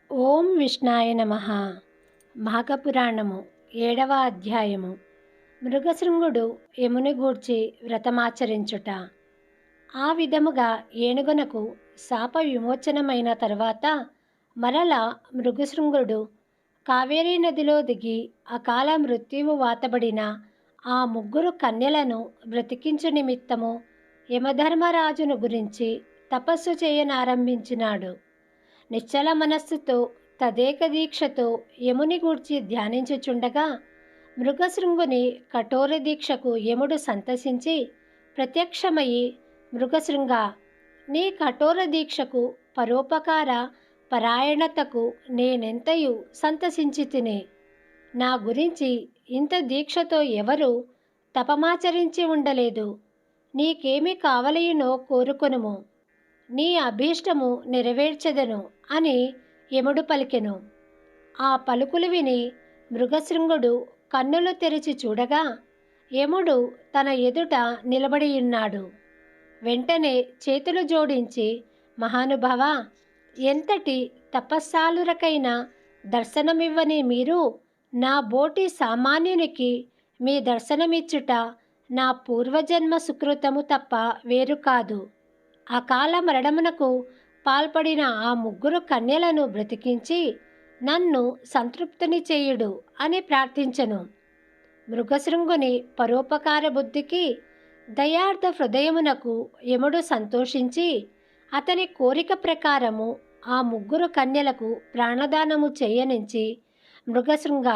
ఓం విష్ణాయ నమః. మాఘపురాణము 7వ అధ్యాయము. మృగశృంగుడు యముని గూర్చి వ్రతమాచరించుట. ఆ విధముగా ఏనుగునకు శాప విమోచనమైన తరువాత మరల మృగశృంగుడు కావేరీ నదిలో దిగి అకాల మృత్యువు వాతబడిన ఆ ముగ్గురు కన్యలను బ్రతికించు నిమిత్తము యమధర్మరాజును గురించి తపస్సు చేయనారంభించినాడు. నిశ్చల మనస్సుతో తదేక దీక్షతో యముని గూర్చి ధ్యానించుచుండగా మృగశృంగుని కఠోర దీక్షకు యముడు సంతసించి ప్రత్యక్షమయి, మృగశృంగ, నీ కఠోర దీక్షకు పరోపకార పరాయణతకు నేనెంతయు సంతసించి తిని, నా గురించి ఇంత దీక్షతో ఎవరు తపమాచరించి ఉండలేదు. నీకేమి కావలయునో కోరుకొనుము, నీ అభీష్టము నెరవేర్చెదను అని యముడు పలికెను. ఆ పలుకులు విని మృగశృంగుడు కన్నులు తెరిచి చూడగా యముడు తన ఎదుట నిలబడియున్నాడు. వెంటనే చేతులు జోడించి, మహానుభావ, ఎంతటి తపస్సాలురకైనా దర్శనమివ్వని మీరు నా బోటి సామాన్యునికి మీ దర్శనమిచ్చుట నా పూర్వజన్మ సుకృతము తప్ప వేరు కాదు. అకాల మరణమునకు పాల్పడిన ఆ ముగ్గురు కన్యలను బ్రతికించి నన్ను సంతృప్తిని చేయుడు అని ప్రార్థించెను. మృగశృంగుని పరోపకార బుద్ధికి, దయార్థ హృదయమునకు యముడు సంతోషించి అతని కోరిక ప్రకారము ఆ ముగ్గురు కన్యలకు ప్రాణదానము చేయనించి, మృగశృంగ,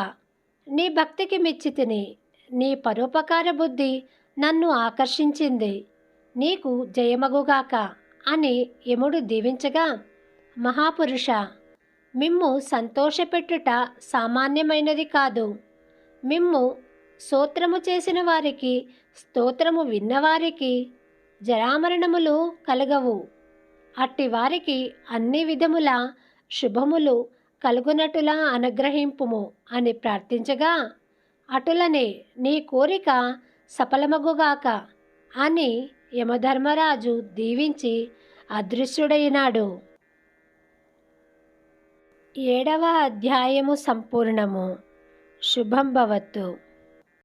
నీ భక్తికి మెచ్చితిని, నీ పరోపకార బుద్ధి నన్ను ఆకర్షించింది, నీకు జయమగుగాక అని యముడు దీవించగా, మహాపురుష, మిమ్ము సంతోషపెట్టుట సామాన్యమైనది కాదు. మిమ్ము స్తోత్రము చేసిన వారికి, స్తోత్రము విన్నవారికి జరామరణములు కలగవు. అట్టి వారికి అన్ని విధముల శుభములు కలుగునట్టులా అనుగ్రహింపుము అని ప్రార్థించగా, అటులనే నీ కోరిక సఫలమగుగాక అని యమధర్మరాజు దీవించి అదృశ్యుడైనాడు. 7వ అధ్యాయము సంపూర్ణము. శుభం భవత్తు.